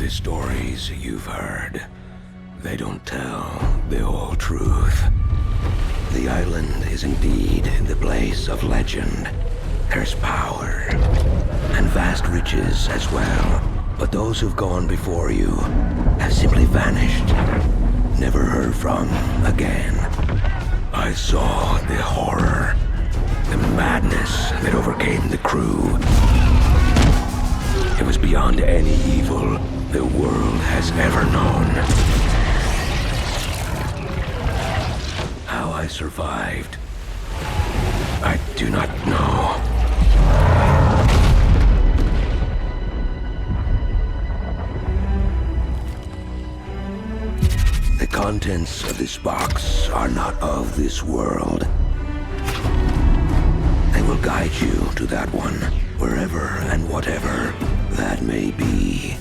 The stories you've heard, they don't tell the whole truth. The island is indeed the place of legend. There's power and vast riches as well. But those who've gone before you have simply vanished, never heard from again. I saw the horror, the madness that overcame the crew. It was beyond any evil the world has ever known. How I survived, I do not know. The contents of this box are not of this world. They will guide you to that one, wherever and whatever that may be.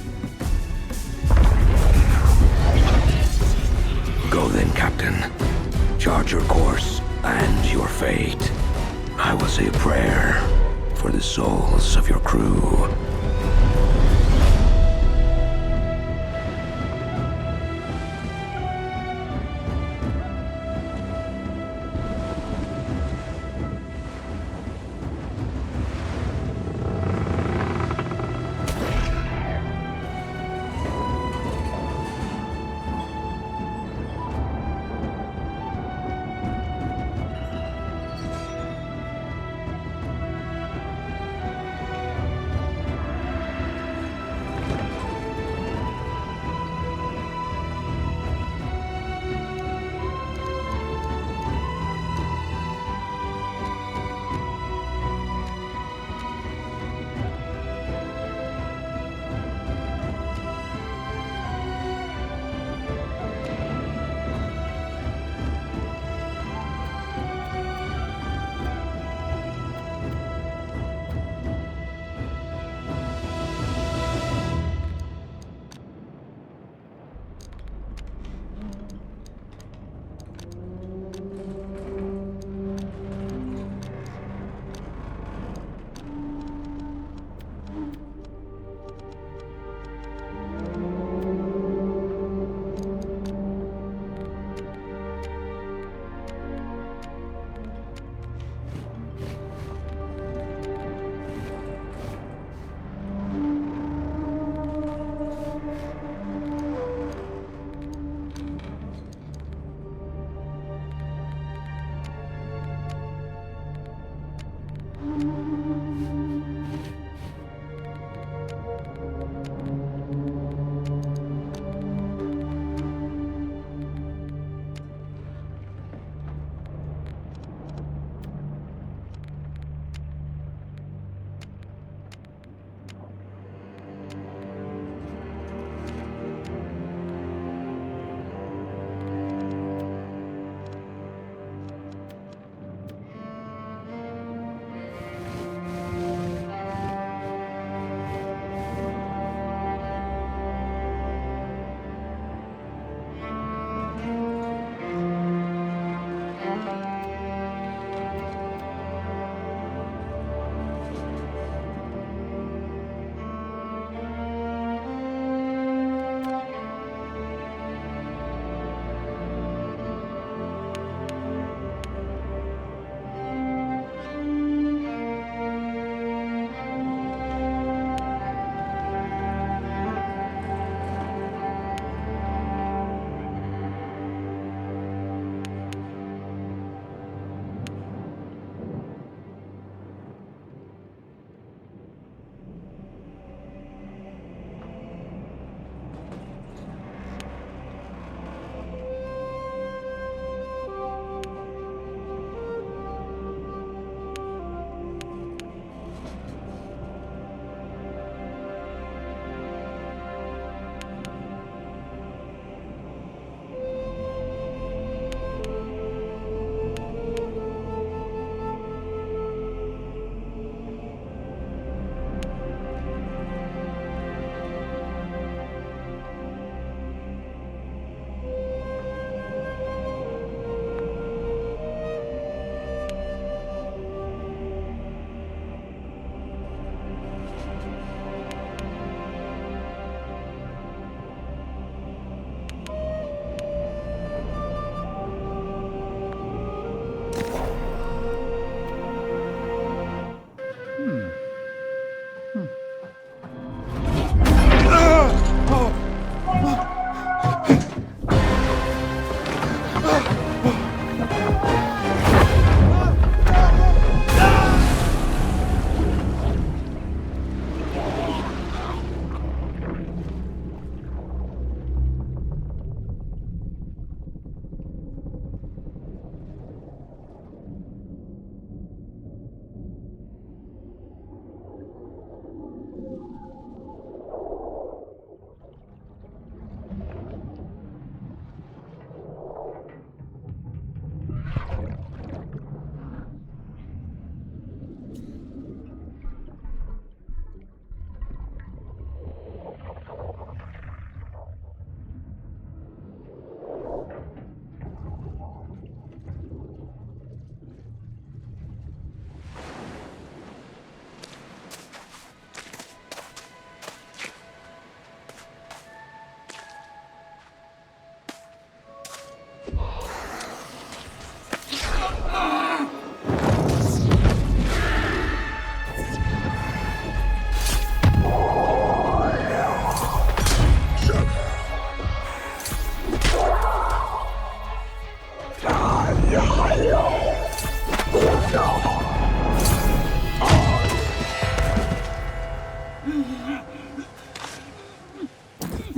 Go then, Captain. Chart your course and your fate. I will say a prayer for the souls of your crew.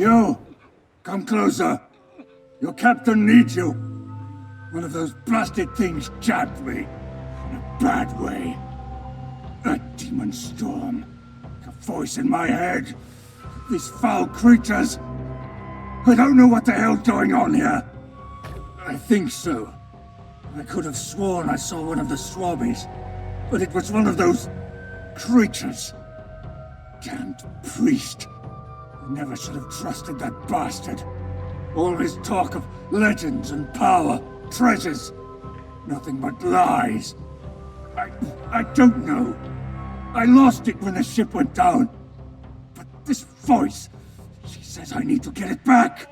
You! Come closer. Your captain needs you. One of those blasted things jabbed me. In a bad way. A demon storm. A voice in my head. These foul creatures. I don't know what the hell's going on here. I think so. I could have sworn I saw one of the swabbies. But it was one of those creatures. Damned priest. I never should have trusted that bastard. All his talk of legends and power, treasures. Nothing but lies. I don't know. I lost it when the ship went down. But this voice, she says I need to get it back.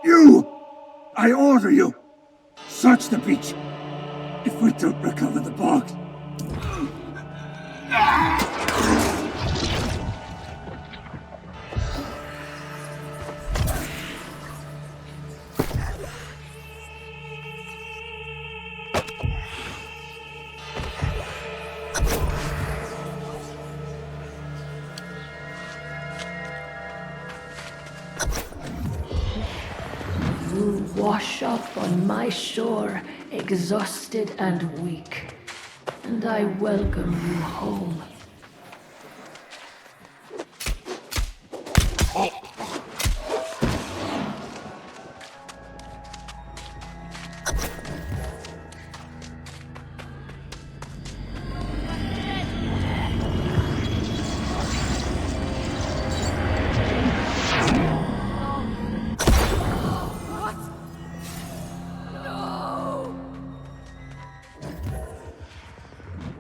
You! I order you! Search the beach. If we don't recover the box. You wash up on my shore, exhausted and weak, and I welcome you home.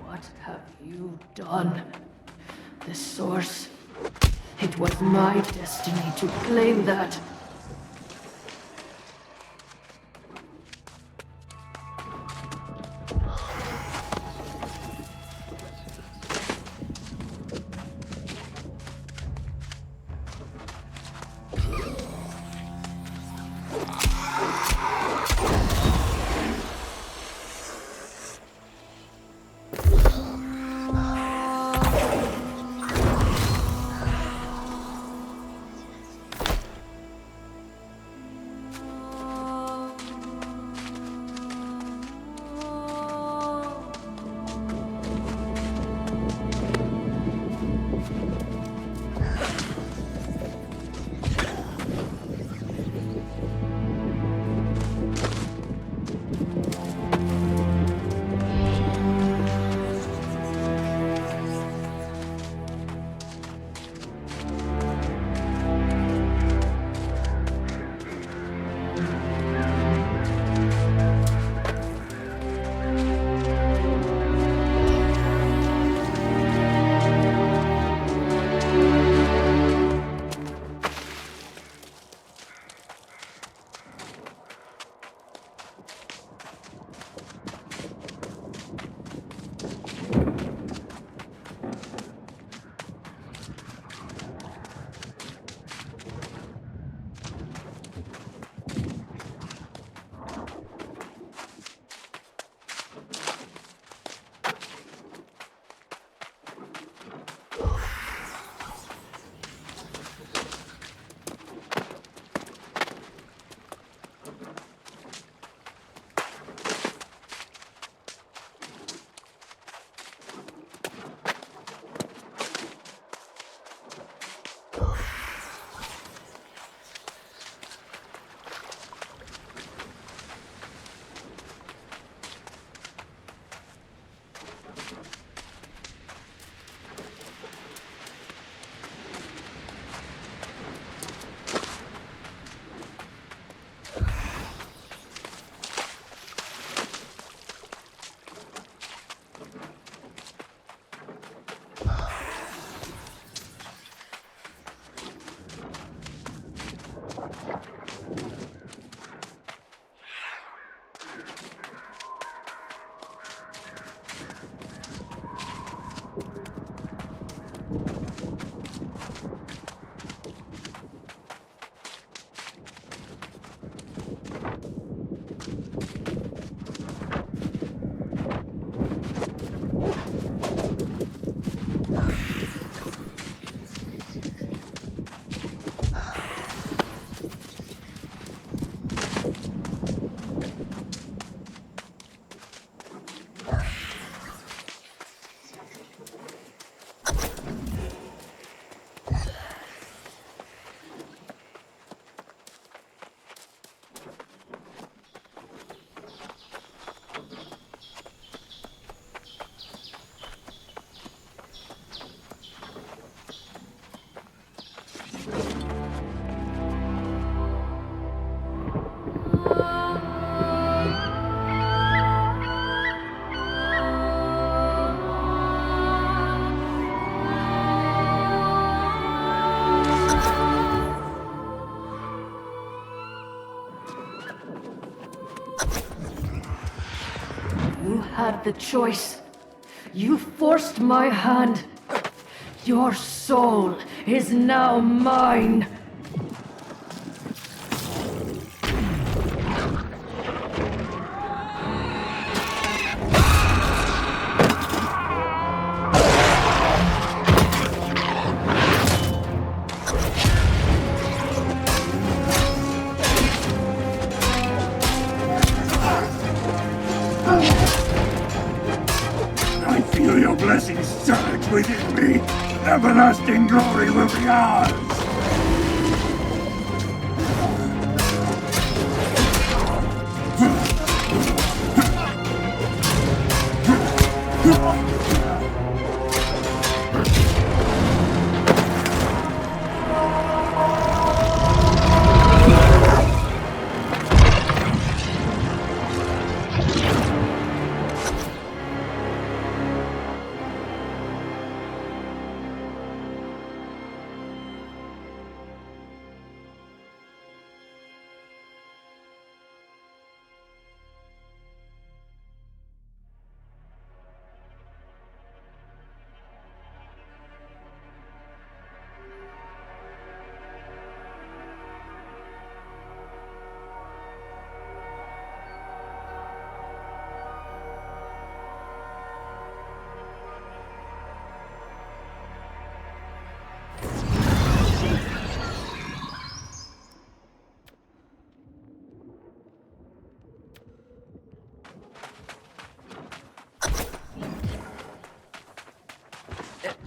What have you done? The source. It was my destiny to claim that. had the choice. You forced my hand. Your soul is now mine. I feel your blessings surge within me. Everlasting glory will be ours.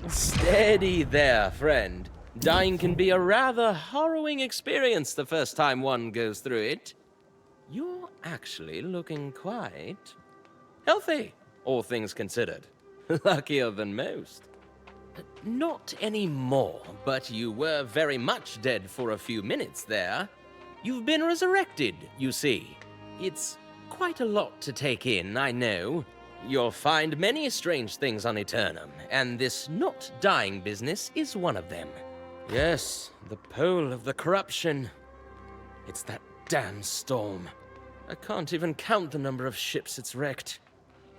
Steady there, friend. Dying can be a rather harrowing experience the first time one goes through it. You're actually looking quite healthy, all things considered. Luckier than most. Not anymore, but you were very much dead for a few minutes there. You've been resurrected, you see. It's quite a lot to take in, I know. You'll find many strange things on Eternum, and this not dying business is one of them. Yes, the pole of the corruption. It's that damn storm. I can't even count the number of ships it's wrecked.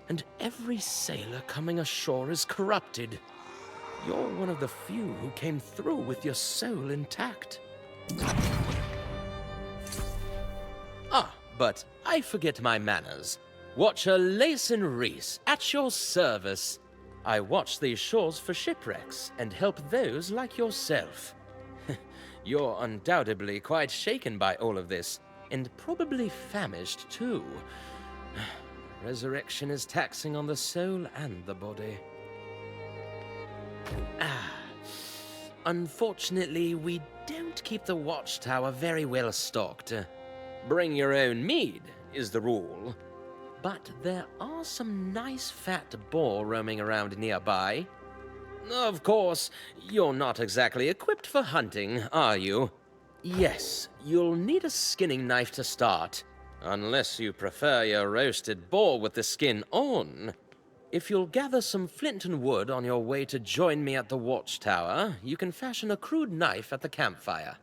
And every sailor coming ashore is corrupted. You're one of the few who came through with your soul intact. Ah, but I forget my manners. Watcher Layson Reese, at your service. I watch these shores for shipwrecks and help those like yourself. You're undoubtedly quite shaken by all of this, and probably famished too. Resurrection is taxing on the soul and the body. Unfortunately, we don't keep the watchtower very well stocked. Bring your own mead is the rule. But there are some nice fat boar roaming around nearby. Of course, you're not exactly equipped for hunting, are you? Yes, you'll need a skinning knife to start, unless you prefer your roasted boar with the skin on. If you'll gather some flint and wood on your way to join me at the watchtower, you can fashion a crude knife at the campfire.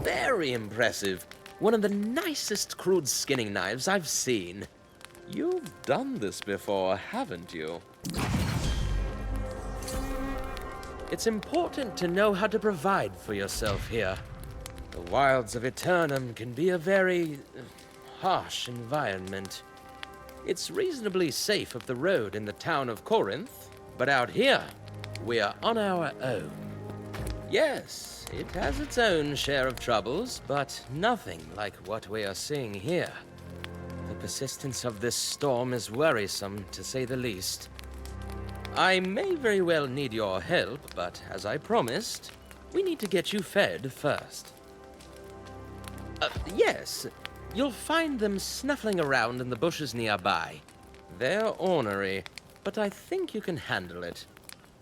Very impressive. One of the nicest crude skinning knives I've seen. You've done this before, haven't you? It's important to know how to provide for yourself here. The wilds of Eternum can be a very harsh environment. It's reasonably safe up the road in the town of Corinth, but out here, we're on our own. Yes, it has its own share of troubles, but nothing like what we are seeing here. The persistence of this storm is worrisome, to say the least. I may very well need your help, but as I promised, we need to get you fed first. Yes, you'll find them snuffling around in the bushes nearby. They're ornery, but I think you can handle it.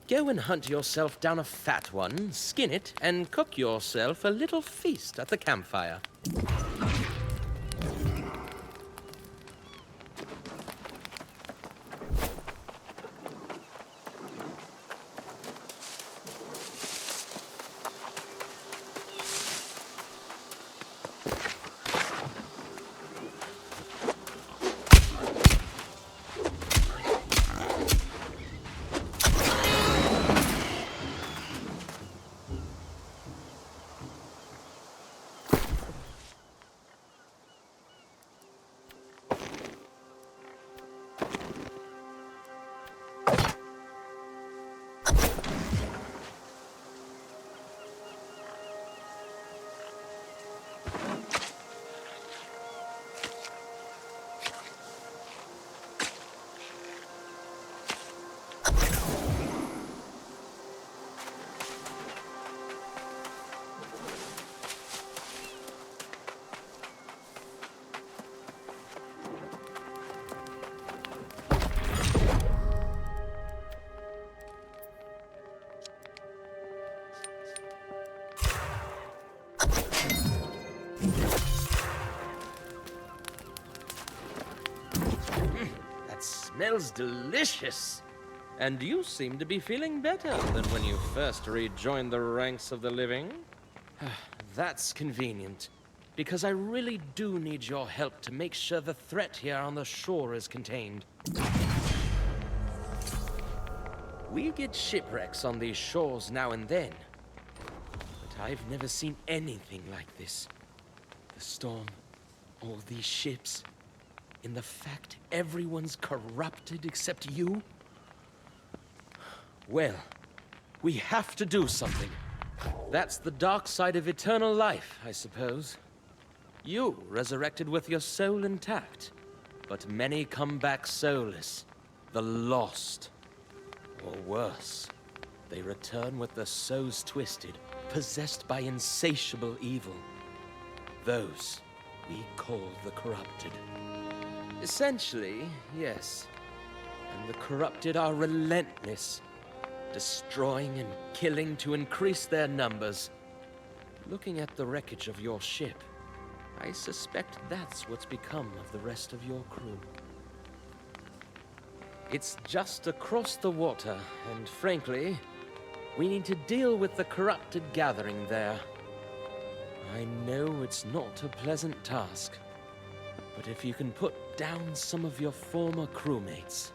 Go and hunt yourself down a fat one, skin it, and cook yourself a little feast at the campfire. Smells delicious. And you seem to be feeling better than when you first rejoined the ranks of the living. That's convenient, because I really do need your help to make sure the threat here on the shore is contained. We get shipwrecks on these shores now and then, but I've never seen anything like this. The storm, all these ships, in the fact everyone's corrupted except you? Well, we have to do something. That's the dark side of eternal life, I suppose. You resurrected with your soul intact, but many come back soulless, the lost. Or worse, they return with their souls twisted, possessed by insatiable evil. Those we call the corrupted. Essentially, yes. And the corrupted are relentless, destroying and killing to increase their numbers. Looking at the wreckage of your ship, I suspect that's what's become of the rest of your crew. It's just across the water, and frankly, we need to deal with the corrupted gathering there. I know it's not a pleasant task, but if you can put down some of your former crewmates,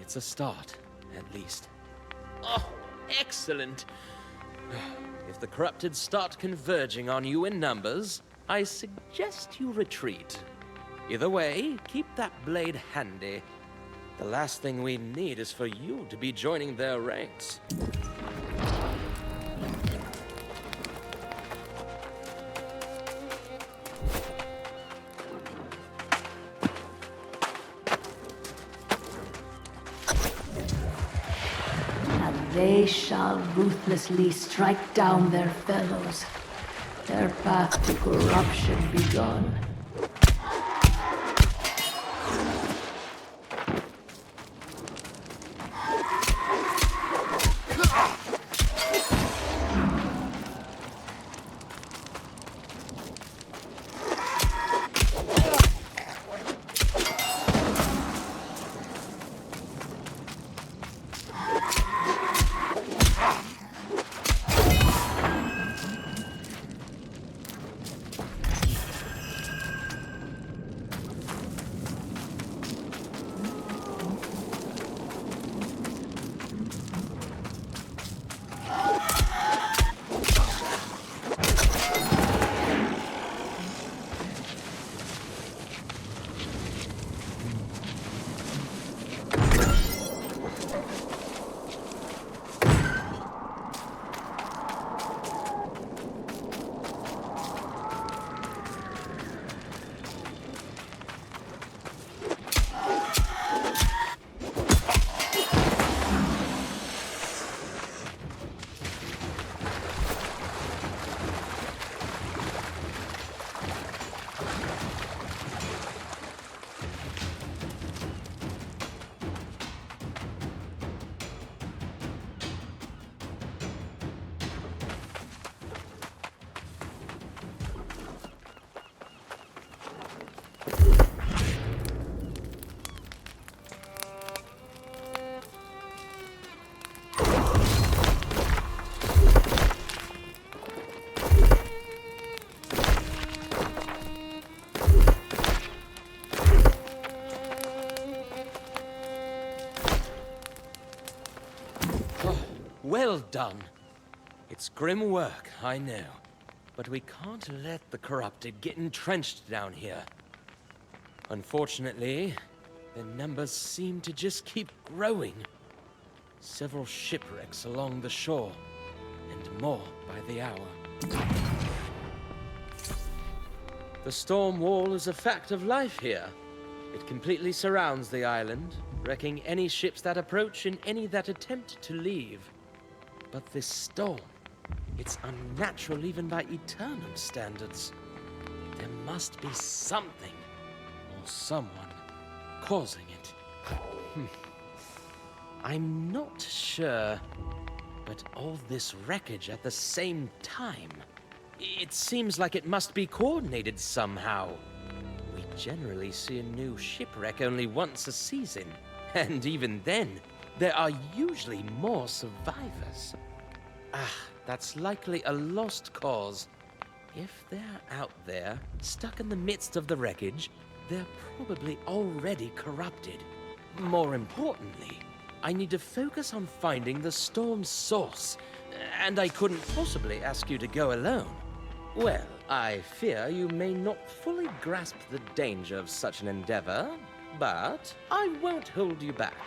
it's a start, at least. Oh, excellent! If the corrupted start converging on you in numbers, I suggest you retreat. Either way, keep that blade handy. The last thing we need is for you to be joining their ranks. They shall ruthlessly strike down their fellows, their path to corruption begun. Well done. It's grim work, I know. But we can't let the corrupted get entrenched down here. Unfortunately, their numbers seem to just keep growing. Several shipwrecks along the shore, and more by the hour. The storm wall is a fact of life here. It completely surrounds the island, wrecking any ships that approach and any that attempt to leave. But this storm, it's unnatural even by Eternum standards. There must be something, or someone, causing it. I'm not sure, but all this wreckage at the same time, it seems like it must be coordinated somehow. We generally see a new shipwreck only once a season, and even then, there are usually more survivors. That's likely a lost cause. If they're out there, stuck in the midst of the wreckage, they're probably already corrupted. More importantly, I need to focus on finding the storm's source, and I couldn't possibly ask you to go alone. Well, I fear you may not fully grasp the danger of such an endeavor, but I won't hold you back.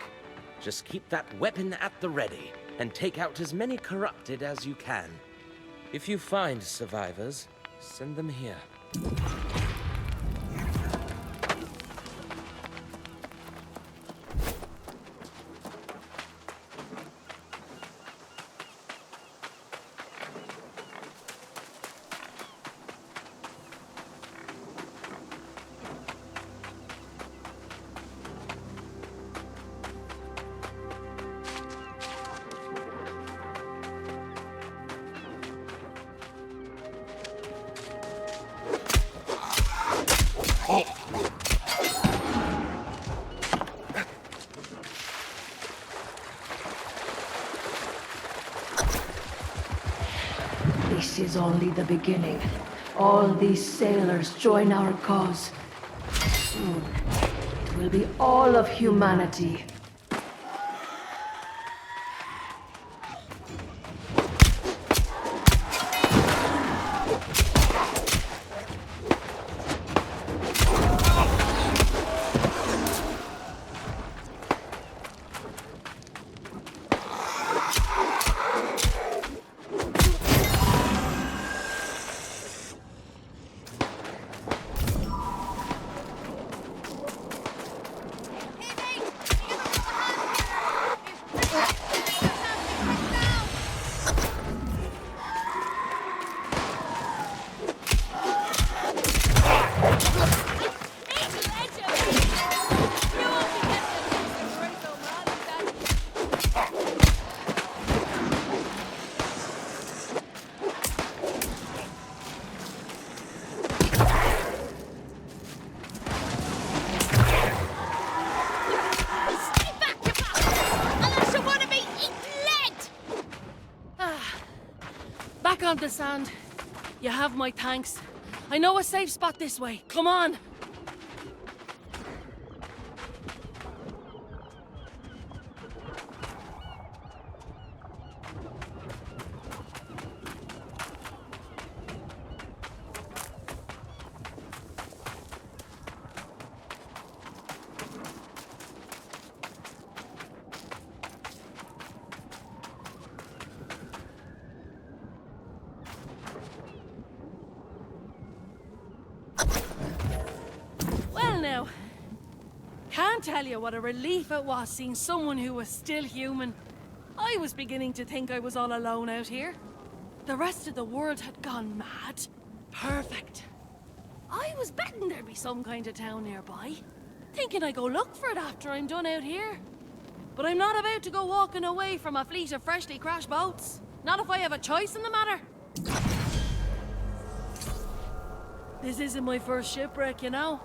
Just keep that weapon at the ready, and take out as many corrupted as you can. If you find survivors, send them here. This is only the beginning. All these sailors join our cause. Soon, it will be all of humanity. The sand. You have my thanks. I know a safe spot this way. Come on! Can't tell you what a relief it was seeing someone who was still human. I was beginning to think I was all alone out here. The rest of the world had gone mad. Perfect. I was betting there'd be some kind of town nearby. Thinking I'd go look for it after I'm done out here. But I'm not about to go walking away from a fleet of freshly crashed boats. Not if I have a choice in the matter. This isn't my first shipwreck, you know.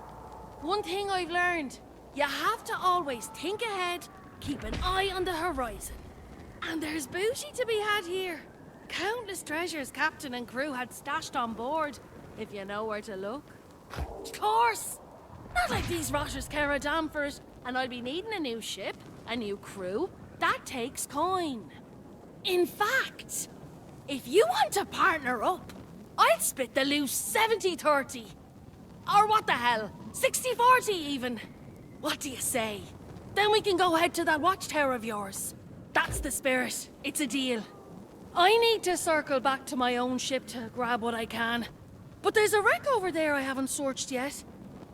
One thing I've learned, you have to always think ahead, keep an eye on the horizon. And there's booty to be had here. Countless treasures captain and crew had stashed on board, if you know where to look. Of course! Not like these rotters care a damn for it, and I'll be needing a new ship, a new crew. That takes coin. In fact, if you want to partner up, I'd split the loose 70-30. Or what the hell, 60-40 even. What do you say? Then we can go head to that watchtower of yours. That's the spirit. It's a deal. I need to circle back to my own ship to grab what I can. But there's a wreck over there I haven't searched yet.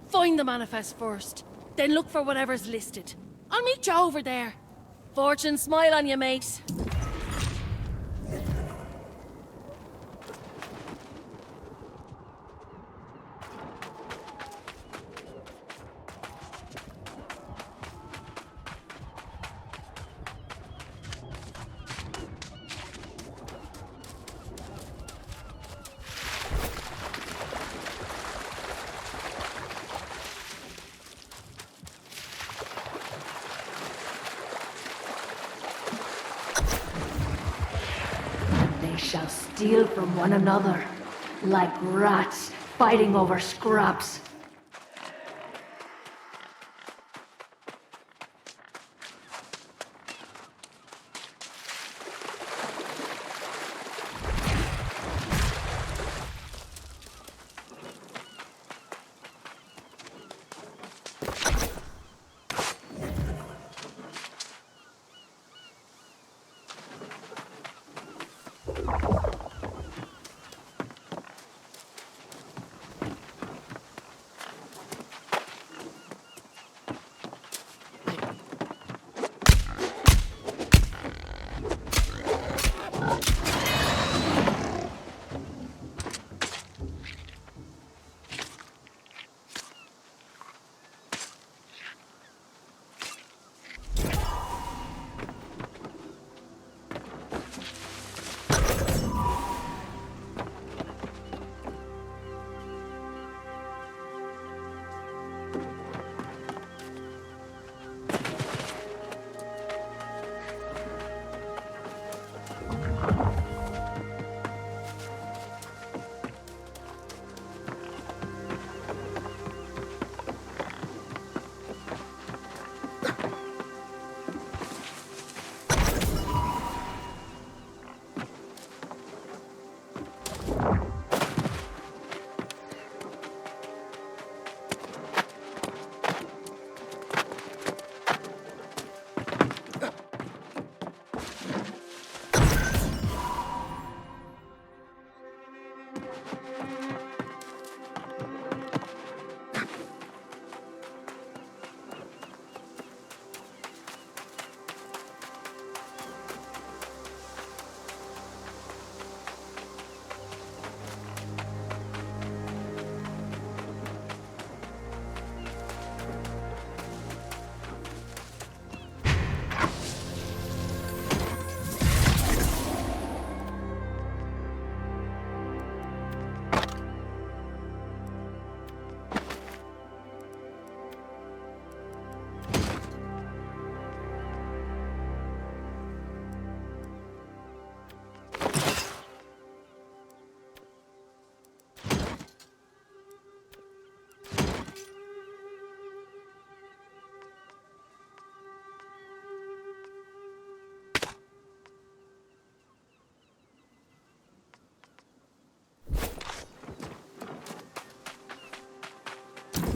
Find the manifest first, then look for whatever's listed. I'll meet you over there. Fortune smile on you, mate. They shall steal from one another, like rats fighting over scraps.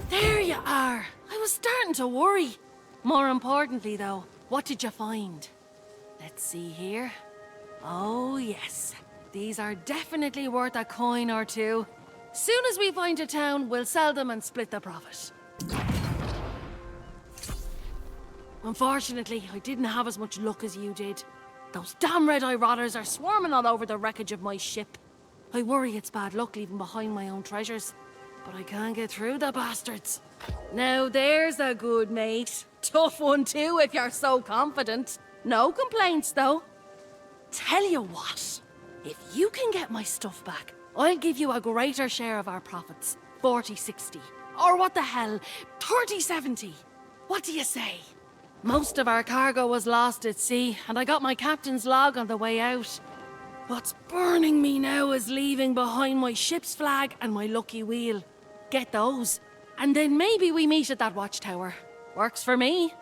There you are. I was starting to worry. More importantly, though, what did you find? Let's see here. Oh, yes. These are definitely worth a coin or two. Soon as we find a town, we'll sell them and split the profit. Unfortunately, I didn't have as much luck as you did. Those damn red-eye rotters are swarming all over the wreckage of my ship. I worry it's bad luck leaving behind my own treasures. But I can't get through the bastards. Now there's a good mate. Tough one too, if you're so confident. No complaints, though. Tell you what, if you can get my stuff back, I'll give you a greater share of our profits. 40-60. Or what the hell, 30-70. What do you say? Most of our cargo was lost at sea, and I got my captain's log on the way out. What's burning me now is leaving behind my ship's flag and my lucky wheel. Get those, and then maybe we meet at that watchtower. Works for me.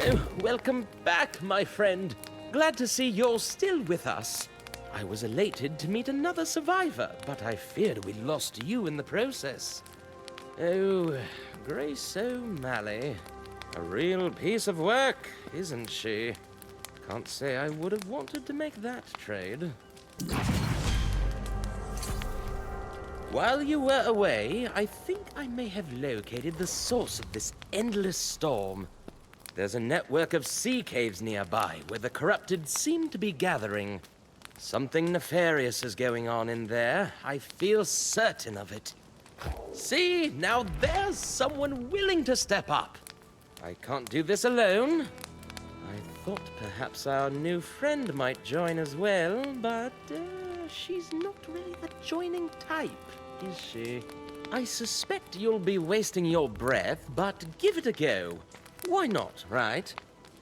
So, welcome back, my friend. Glad to see you're still with us. I was elated to meet another survivor, but I feared we lost you in the process. Oh, Grace O'Malley. A real piece of work, isn't she? Can't say I would have wanted to make that trade. While you were away, I think I may have located the source of this endless storm. There's a network of sea caves nearby where the corrupted seem to be gathering. Something nefarious is going on in there. I feel certain of it. See, now there's someone willing to step up. I can't do this alone. I thought perhaps our new friend might join as well, but she's not really the joining type, is she? I suspect you'll be wasting your breath, but give it a go. Why not, right?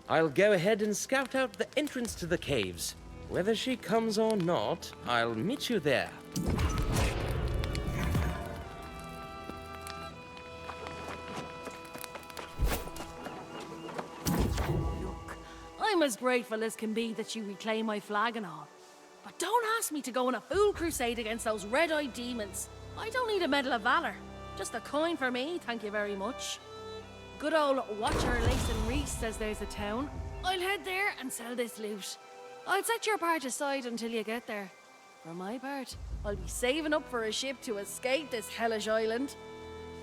I'll go ahead and scout out the entrance to the caves. Whether she comes or not, I'll meet you there. Look, I'm as grateful as can be that you reclaim my flag and all. But don't ask me to go on a fool crusade against those red-eyed demons. I don't need a Medal of Valor. Just a coin for me, thank you very much. Good old Watcher Layson Reese says there's a town. I'll head there and sell this loot. I'll set your part aside until you get there. For my part, I'll be saving up for a ship to escape this hellish island.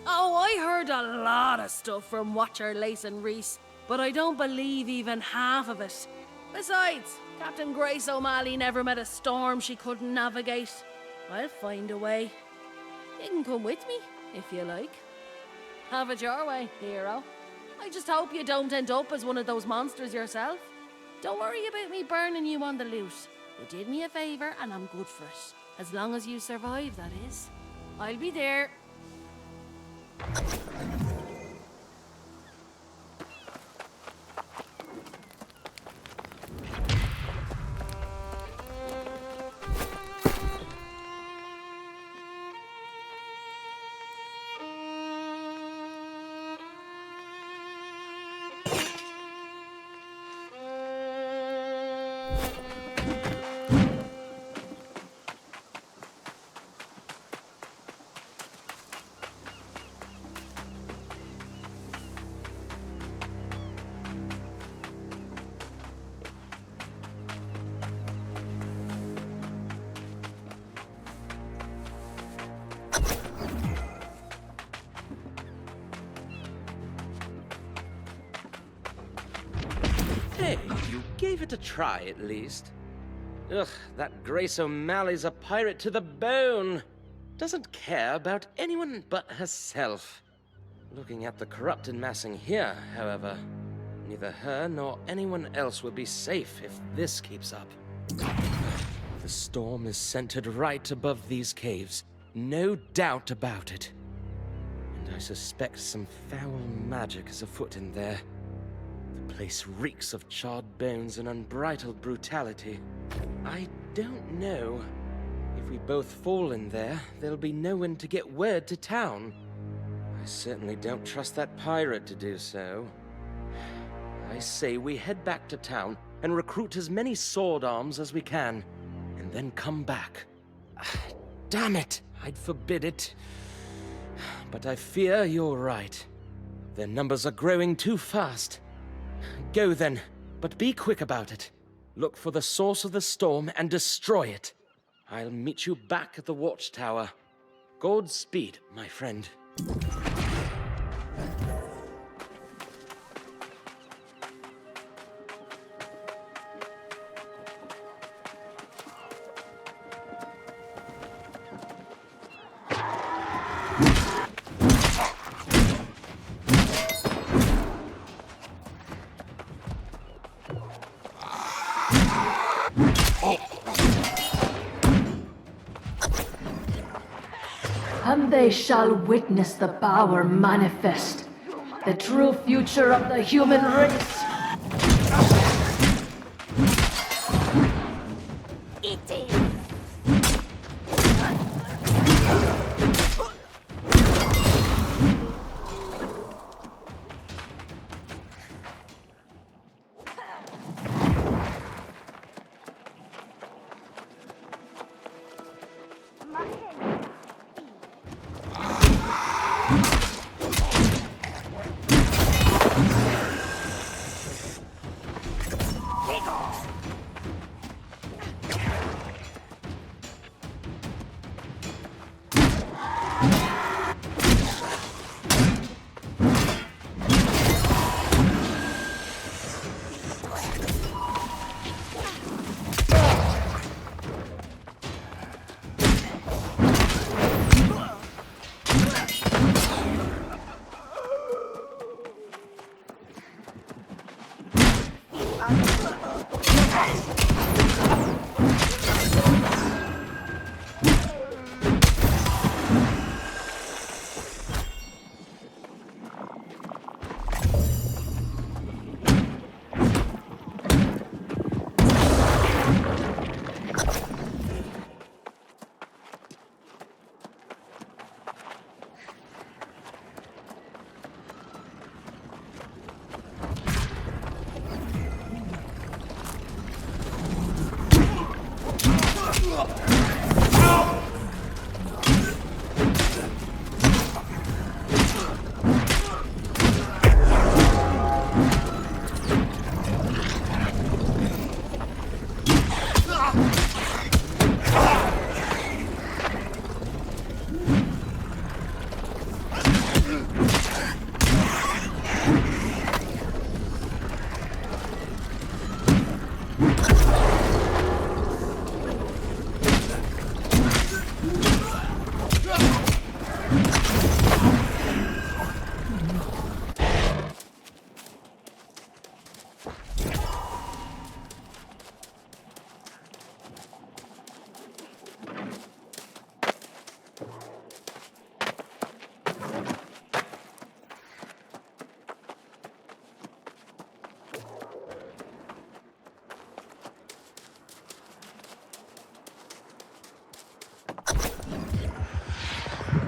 Oh, I heard a lot of stuff from Watcher Layson Reese, but I don't believe even half of it. Besides, Captain Grace O'Malley never met a storm she couldn't navigate. I'll find a way. You can come with me, if you like. Have it your way, hero. I just hope you don't end up as one of those monsters yourself. Don't worry about me burning you on the loot. You did me a favor and I'm good for it. As long as you survive, that is. I'll be there. Hey, you gave it a try at least. Ugh, that Grace O'Malley's a pirate to the bone. Doesn't care about anyone but herself. Looking at the corrupted massing here, however, neither her nor anyone else will be safe if this keeps up. The storm is centered right above these caves, no doubt about it. And I suspect some foul magic is afoot in there. The place reeks of charred bones and unbridled brutality. I don't know. If we both fall in there, there'll be no one to get word to town. I certainly don't trust that pirate to do so. I say we head back to town and recruit as many sword arms as we can, and then come back. Damn it! I'd forbid it. But I fear you're right. Their numbers are growing too fast. Go then, but be quick about it. Look for the source of the storm and destroy it. I'll meet you back at the watchtower. Godspeed, my friend. And they shall witness the power manifest, the true future of the human race.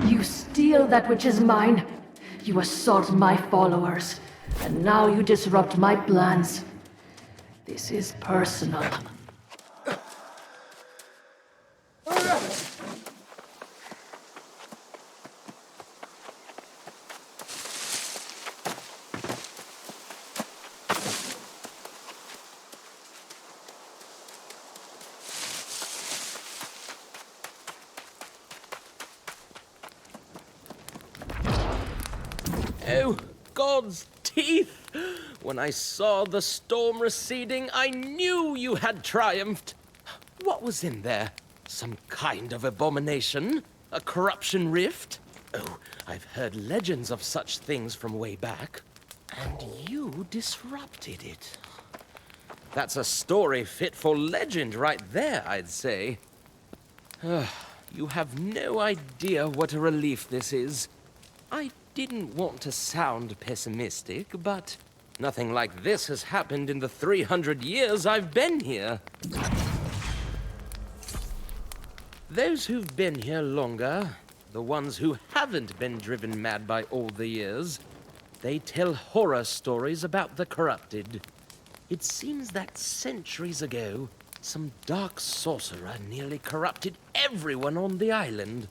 You steal that which is mine. You assault my followers. And now you disrupt my plans. This is personal. Oh, God's teeth! When I saw the storm receding, I knew you had triumphed. What was in there? Some kind of abomination? A corruption rift? Oh, I've heard legends of such things from way back. And you disrupted it. That's a story fit for legend right there, I'd say. You have no idea what a relief this is. I didn't want to sound pessimistic, but nothing like this has happened in the 300 years I've been here. Those who've been here longer, the ones who haven't been driven mad by all the years, they tell horror stories about the corrupted. It seems that centuries ago, some dark sorcerer nearly corrupted everyone on the island.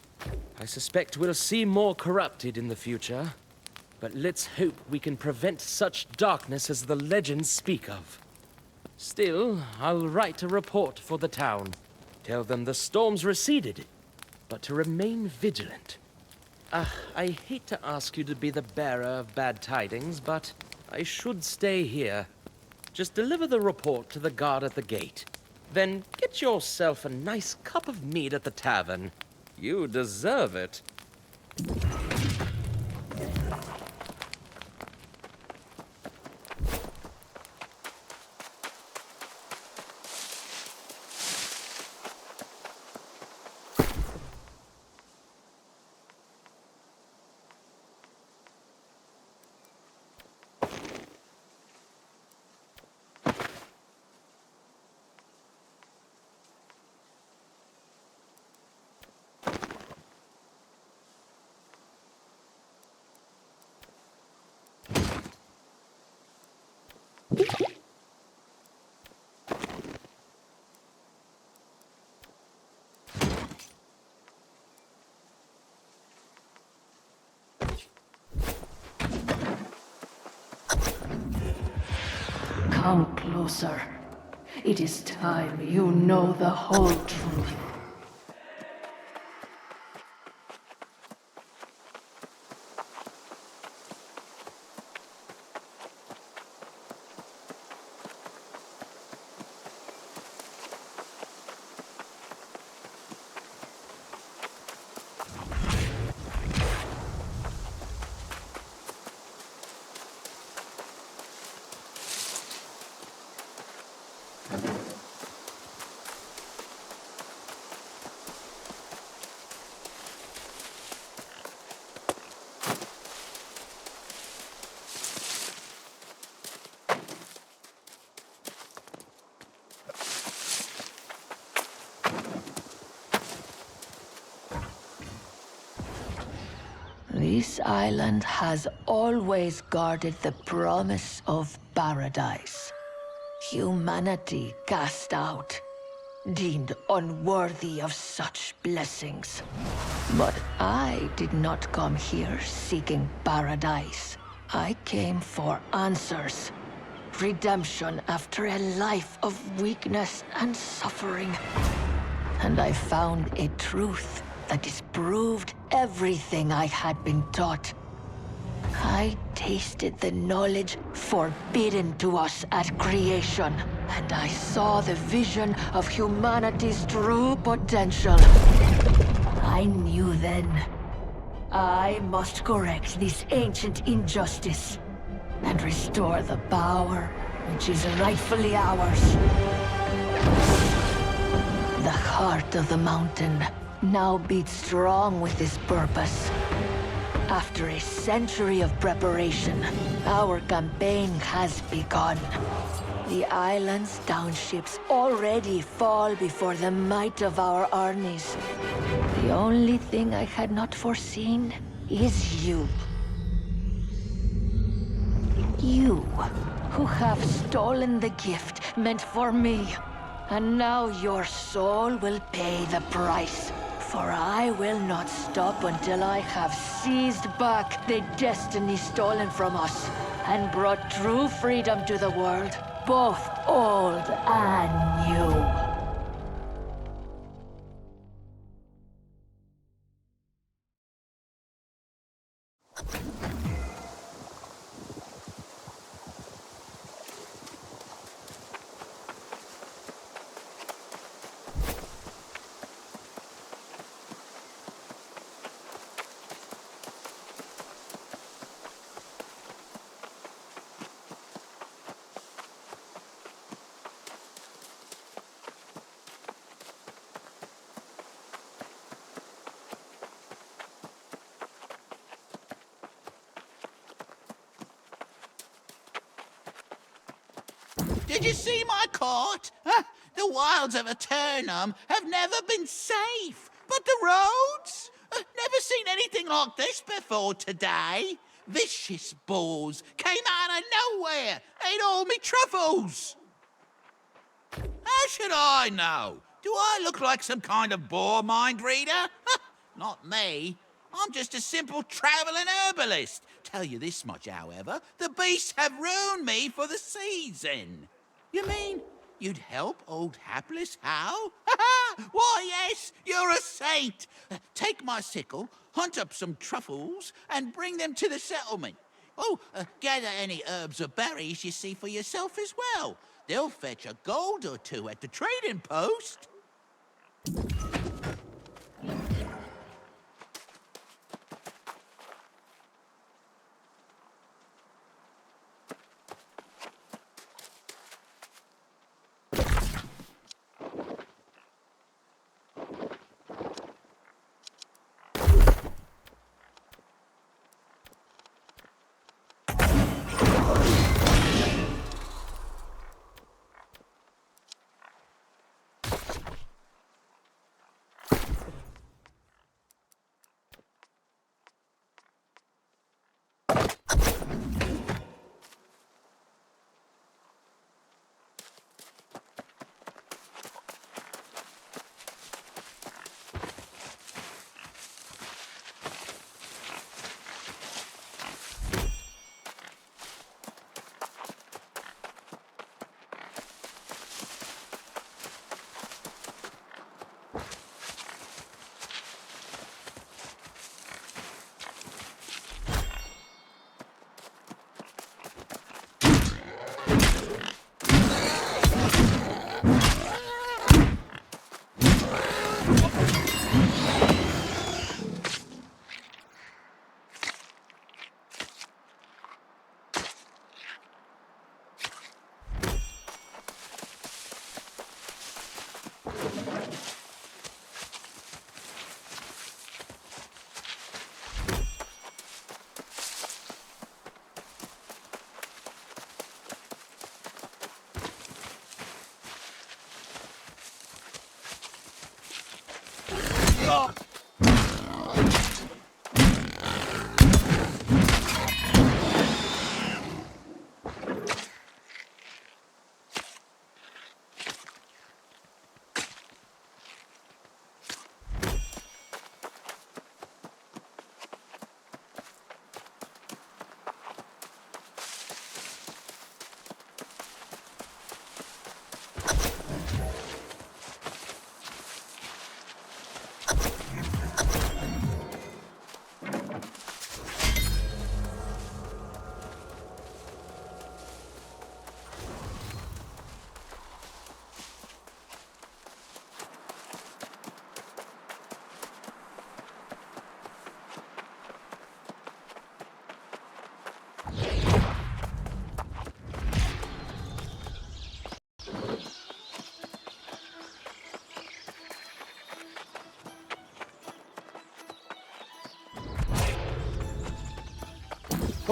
I suspect we'll see more corrupted in the future, but let's hope we can prevent such darkness as the legends speak of. Still, I'll write a report for the town. Tell them the storm's receded, but to remain vigilant. I hate to ask you to be the bearer of bad tidings, but I should stay here. Just deliver the report to the guard at the gate. Then get yourself a nice cup of mead at the tavern. You deserve it. Come closer. It is time you know the whole truth. This island has always guarded the promise of paradise. Humanity cast out, deemed unworthy of such blessings. But I did not come here seeking paradise. I came for answers. Redemption after a life of weakness and suffering. And I found a truth that disproved everything I had been taught. I tasted the knowledge forbidden to us at creation, and I saw the vision of humanity's true potential. I knew then, I must correct this ancient injustice and restore the power which is rightfully ours. The heart of the mountain now beats strong with this purpose. After a century of preparation, our campaign has begun. The island's townships already fall before the might of our armies. The only thing I had not foreseen is you. You, who have stolen the gift meant for me. And now your soul will pay the price. For I will not stop until I have seized back the destiny stolen from us and brought true freedom to the world, both old and new. Did you see my court? Huh? The wilds of Eternum have never been safe. But the roads? Never seen anything like this before today. Vicious bulls came out of nowhere, ate all me truffles. How should I know? Do I look like some kind of boar mind reader? Not me. I'm just a simple travelling herbalist. Tell you this much, however, the beasts have ruined me for the season. You mean you'd help old hapless Hal? Why, yes, you're a saint. Take my sickle, hunt up some truffles, and bring them to the settlement. Oh, gather any herbs or berries you see for yourself as well. They'll fetch a gold or two at the trading post.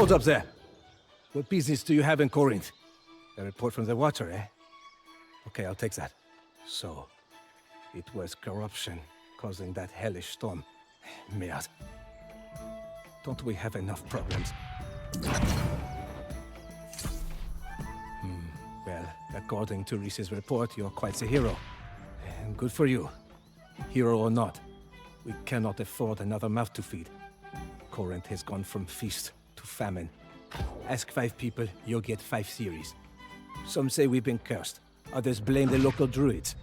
Hold up there. What business do you have in Corinth? A report from the Watcher, eh? Okay, I'll take that. So, it was corruption causing that hellish storm. Merde. Don't we have enough problems? Well, according to Reese's report, you're quite the hero. And good for you. Hero or not, we cannot afford another mouth to feed. Corinth has gone from feast to famine. Ask 5 people, you'll get 5 theories. Some say we've been cursed. Others blame the local druids.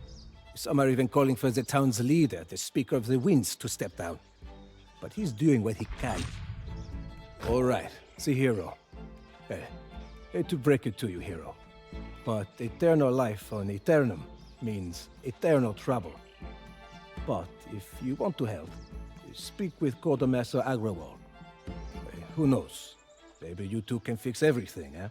Some are even calling for the town's leader, the Speaker of the Winds, to step down. But he's doing what he can. All right, the hero. Well, hate to break it to you, hero. But eternal life on Eternum means eternal trouble. But if you want to help, speak with Quartermaster Agrawal. Who knows? Maybe you two can fix everything, eh?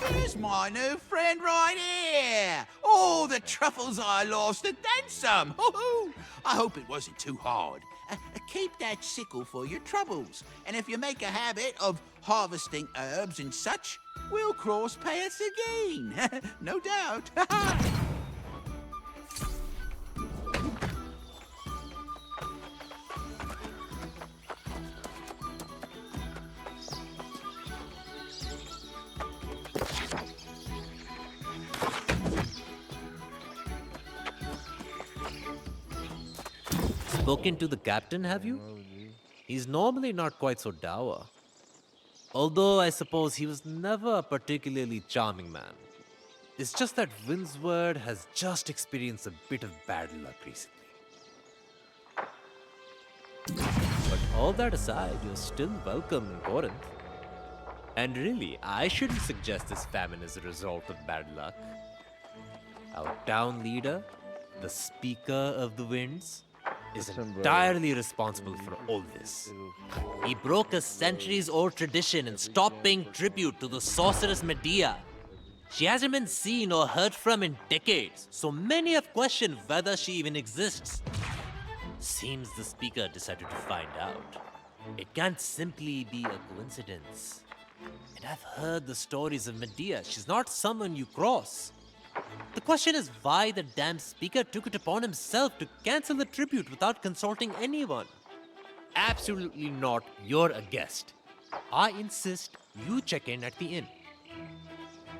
Here's my new friend right here. All the truffles I lost and then some. Hoo-hoo. I hope it wasn't too hard. Keep that sickle for your troubles. And if you make a habit of harvesting herbs and such, we'll cross paths again. No doubt. Spoken to the captain, have you? He's normally not quite so dour. Although I suppose he was never a particularly charming man. It's just that Windsward has just experienced a bit of bad luck recently. But all that aside, you're still welcome in Corinth. And really, I shouldn't suggest this famine is a result of bad luck. Our town leader, the Speaker of the Winds, is entirely responsible for all this. He broke a centuries-old tradition and stopped paying tribute to the sorceress Medea. She hasn't been seen or heard from in decades, so many have questioned whether she even exists. Seems the Speaker decided to find out. It can't simply be a coincidence. And I've heard the stories of Medea. She's not someone you cross. The question is why the damn Speaker took it upon himself to cancel the tribute without consulting anyone. Absolutely not. You're a guest. I insist you check in at the inn.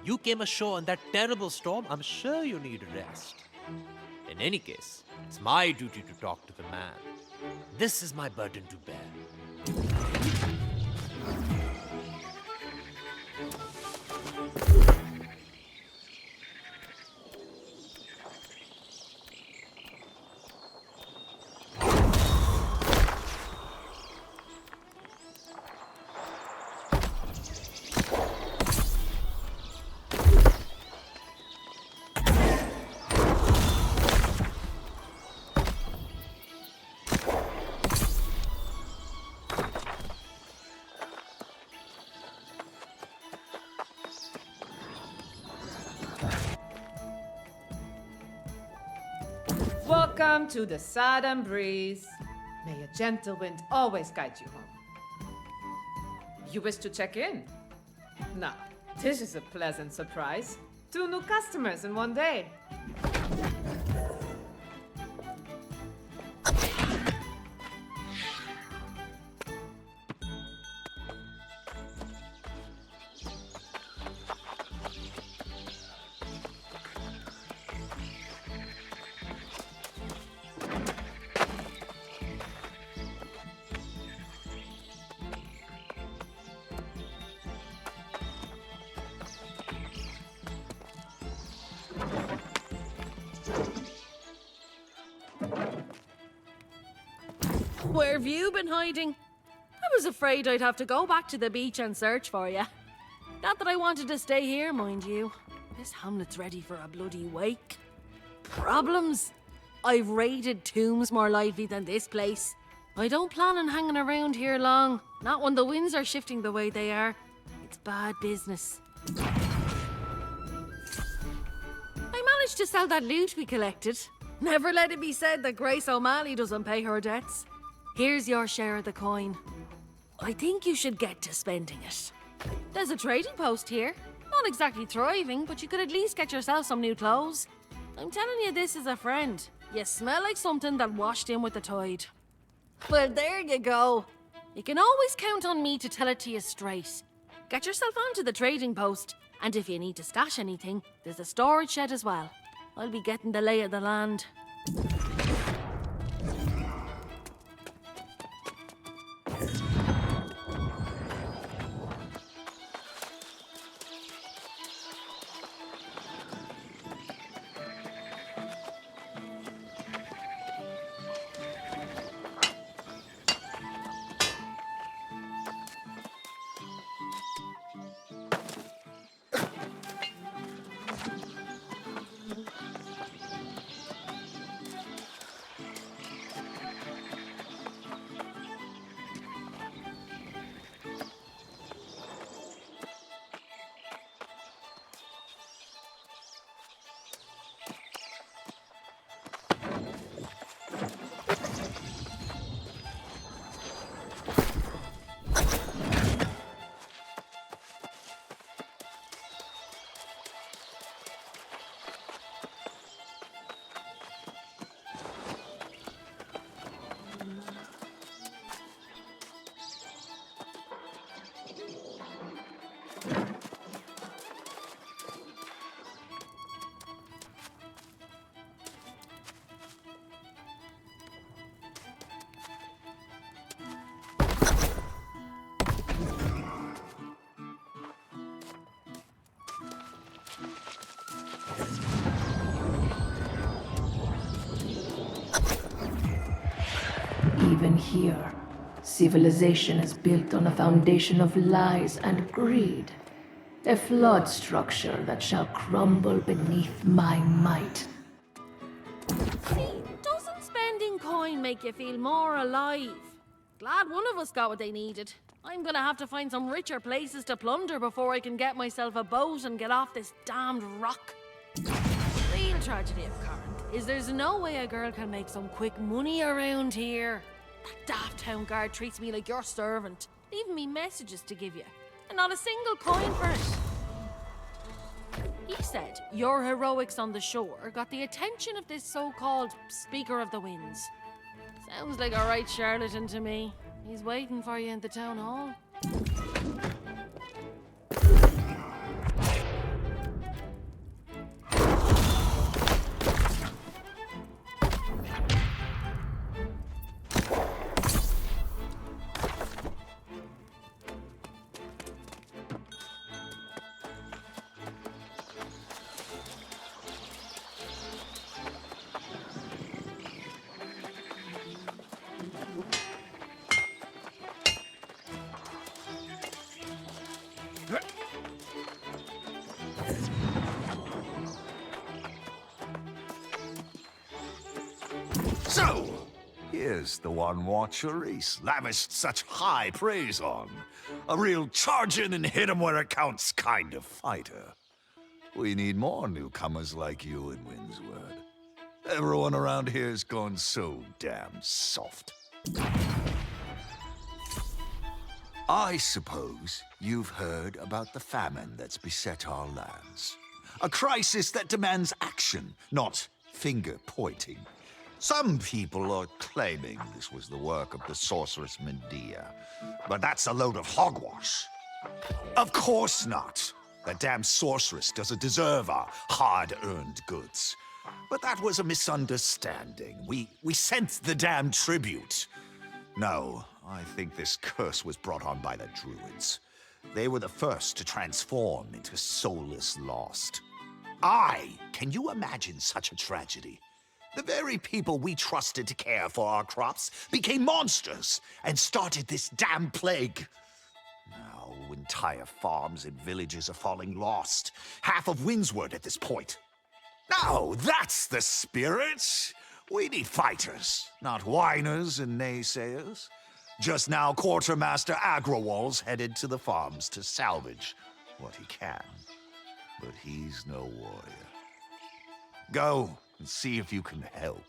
You came ashore on that terrible storm. I'm sure you need a rest. In any case, it's my duty to talk to the man. This is my burden to bear. Welcome to the Southern Breeze. May a gentle wind always guide you home. You wish to check in? Now, this is a pleasant surprise. 2 new customers in one day. Where have you been hiding? I was afraid I'd have to go back to the beach and search for you. Not that I wanted to stay here, mind you. This hamlet's ready for a bloody wake. Problems? I've raided tombs more lively than this place. I don't plan on hanging around here long. Not when the winds are shifting the way they are. It's bad business. I managed managed to sell that loot we collected. Never let it be said that Grace O'Malley doesn't pay her debts. Here's your share of the coin. I think you should get to spending it. There's a trading post here. Not exactly thriving, but you could at least get yourself some new clothes. I'm telling you this as a friend. You smell like something that washed in with the tide. Well, there you go. You can always count on me to tell it to you straight. Get yourself onto the trading post, and if you need to stash anything, there's a storage shed as well. I'll be getting the lay of the land. Even here, civilization is built on a foundation of lies and greed. A flawed structure that shall crumble beneath my might. See, doesn't spending coin make you feel more alive? Glad one of us got what they needed. I'm gonna have to find some richer places to plunder before I can get myself a boat and get off this damned rock. The real tragedy of Corinth is there's no way a girl can make some quick money around here. That daft town guard treats me like your servant, leaving me messages to give you, and not a single coin for it. He said your heroics on the shore got the attention of this so-called Speaker of the Winds. Sounds like a right charlatan to me. He's waiting for you in the town hall. So, here's the one Watcher Reese lavished such high praise on. A real charge-in and hit-em-where it counts kind of fighter. We need more newcomers like you in Windsward. Everyone around here's gone so damn soft. I suppose you've heard about the famine that's beset our lands. A crisis that demands action, not finger-pointing. Some people are claiming this was the work of the sorceress Medea, but that's a load of hogwash. Of course not. The damn sorceress doesn't deserve our hard-earned goods. But that was a misunderstanding. We sent the damn tribute. No, I think this curse was brought on by the Druids. They were the first to transform into soulless lost. Can you imagine such a tragedy? The very people we trusted to care for our crops became monsters and started this damn plague. Now, entire farms and villages are falling lost. Half of Windsward at this point. Now, that's the spirit. We need fighters, not whiners and naysayers. Just now, Quartermaster Agrawal's headed to the farms to salvage what he can. But he's no warrior. Go and see if you can help.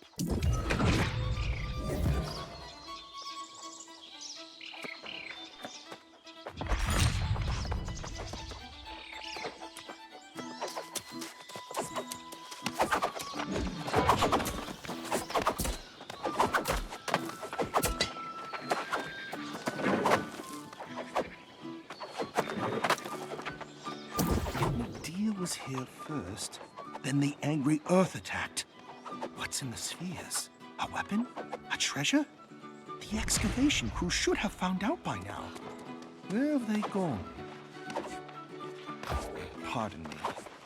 Medea was here first, then the angry Earth attacked. What's in the spheres? A weapon? A treasure? The excavation crew should have found out by now. Where have they gone? Pardon me.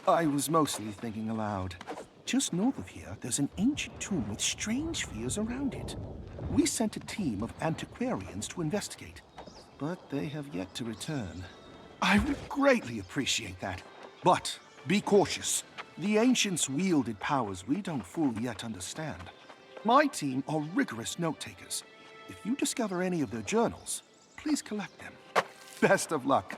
I was mostly thinking aloud. Just north of here, there's an ancient tomb with strange spheres around it. We sent a team of antiquarians to investigate, but they have yet to return. I would greatly appreciate that. But be cautious. The ancients wielded powers we don't fully yet understand. My team are rigorous note-takers. If you discover any of their journals, please collect them. Best of luck.